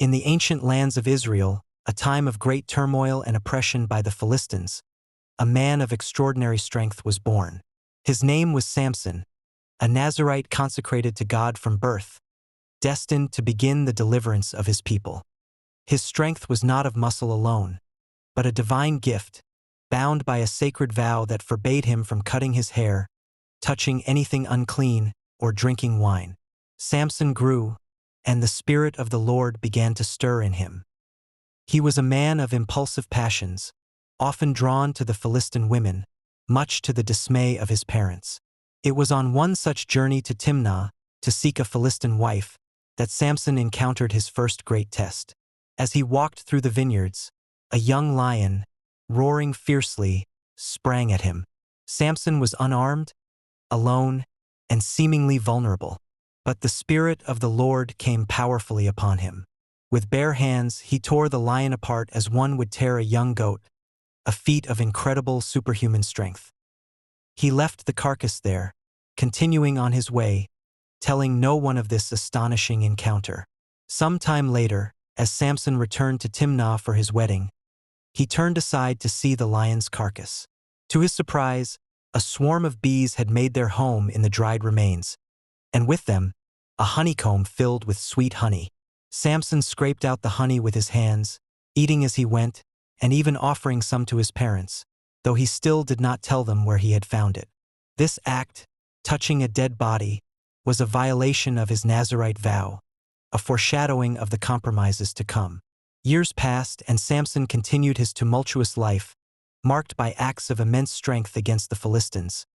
In the ancient lands of Israel, a time of great turmoil and oppression by the Philistines, a man of extraordinary strength was born. His name was Samson, a Nazarite consecrated to God from birth, destined to begin the deliverance of his people. His strength was not of muscle alone, but a divine gift, bound by a sacred vow that forbade him from cutting his hair, touching anything unclean, or drinking wine. Samson grew, and the Spirit of the Lord began to stir in him. He was a man of impulsive passions, often drawn to the Philistine women, much to the dismay of his parents. It was on one such journey to Timnah, to seek a Philistine wife, that Samson encountered his first great test. As he walked through the vineyards, a young lion, roaring fiercely, sprang at him. Samson was unarmed, alone, and seemingly vulnerable. But the Spirit of the Lord came powerfully upon him. With bare hands, he tore the lion apart as one would tear a young goat, a feat of incredible superhuman strength. He left the carcass there, continuing on his way, telling no one of this astonishing encounter. Some time later, as Samson returned to Timnah for his wedding, he turned aside to see the lion's carcass. To his surprise, a swarm of bees had made their home in the dried remains, and with them, a honeycomb filled with sweet honey. Samson scraped out the honey with his hands, eating as he went, and even offering some to his parents, though he still did not tell them where he had found it. This act, touching a dead body, was a violation of his Nazarite vow, a foreshadowing of the compromises to come. Years passed, and Samson continued his tumultuous life, marked by acts of immense strength against the Philistines,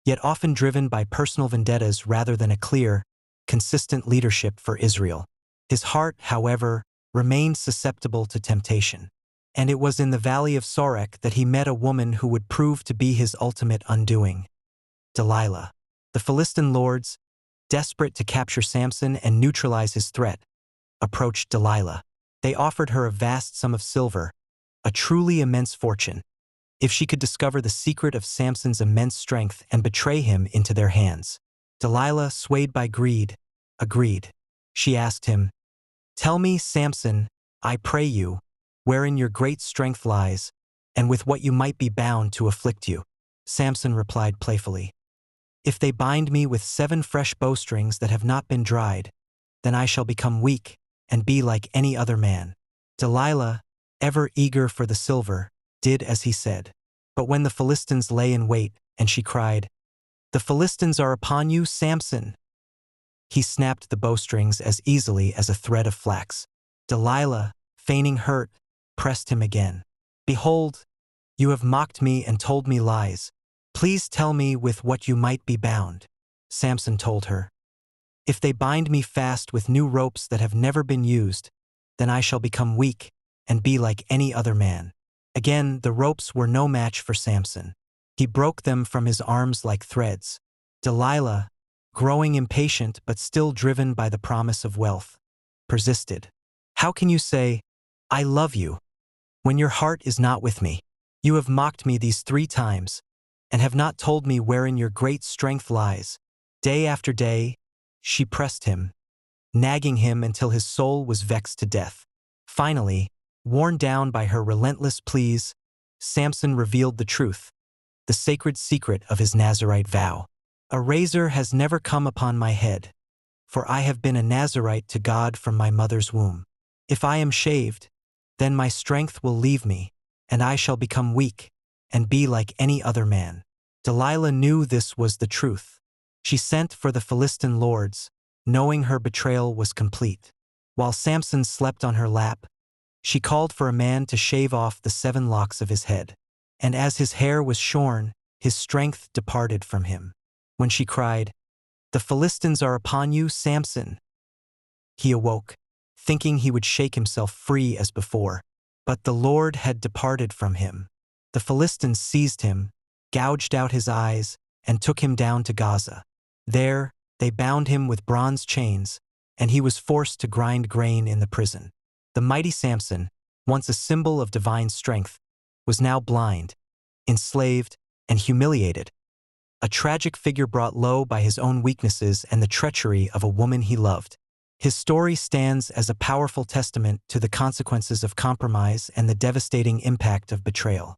yet often driven by personal vendettas rather than a clear, consistent leadership for Israel. His heart, however, remained susceptible to temptation, and it was in the valley of Sorek that he met a woman who would prove to be his ultimate undoing, Delilah. The Philistine lords, desperate to capture Samson and neutralize his threat, approached Delilah. They offered her a vast sum of silver, a truly immense fortune, if she could discover the secret of Samson's immense strength and betray him into their hands. Delilah, swayed by greed, agreed. She asked him, "Tell me, Samson, I pray you, wherein your great strength lies, and with what you might be bound to afflict you." Samson replied playfully, "If they bind me with 7 fresh bowstrings that have not been dried, then I shall become weak and be like any other man." Delilah, ever eager for the silver, did as he said. But when the Philistines lay in wait, and she cried, "The Philistines are upon you, Samson," he snapped the bowstrings as easily as a thread of flax. Delilah, feigning hurt, pressed him again. "Behold, you have mocked me and told me lies. Please tell me with what you might be bound." Samson told her, "If they bind me fast with new ropes that have never been used, then I shall become weak and be like any other man." Again, the ropes were no match for Samson. He broke them from his arms like threads. Delilah, growing impatient but still driven by the promise of wealth, persisted. "How can you say, 'I love you,' when your heart is not with me? You have mocked me these 3 times, and have not told me wherein your great strength lies." Day after day, she pressed him, nagging him until his soul was vexed to death. Finally, worn down by her relentless pleas, Samson revealed the truth, the sacred secret of his Nazarite vow. "A razor has never come upon my head, for I have been a Nazarite to God from my mother's womb. If I am shaved, then my strength will leave me, and I shall become weak and be like any other man." Delilah knew this was the truth. She sent for the Philistine lords, knowing her betrayal was complete. While Samson slept on her lap, she called for a man to shave off the 7 locks of his head. And as his hair was shorn, his strength departed from him. When she cried, "The Philistines are upon you, Samson," he awoke, thinking he would shake himself free as before. But the Lord had departed from him. The Philistines seized him, gouged out his eyes, and took him down to Gaza. There, they bound him with bronze chains, and he was forced to grind grain in the prison. The mighty Samson, once a symbol of divine strength, was now blind, enslaved, and humiliated, a tragic figure brought low by his own weaknesses and the treachery of a woman he loved. His story stands as a powerful testament to the consequences of compromise and the devastating impact of betrayal.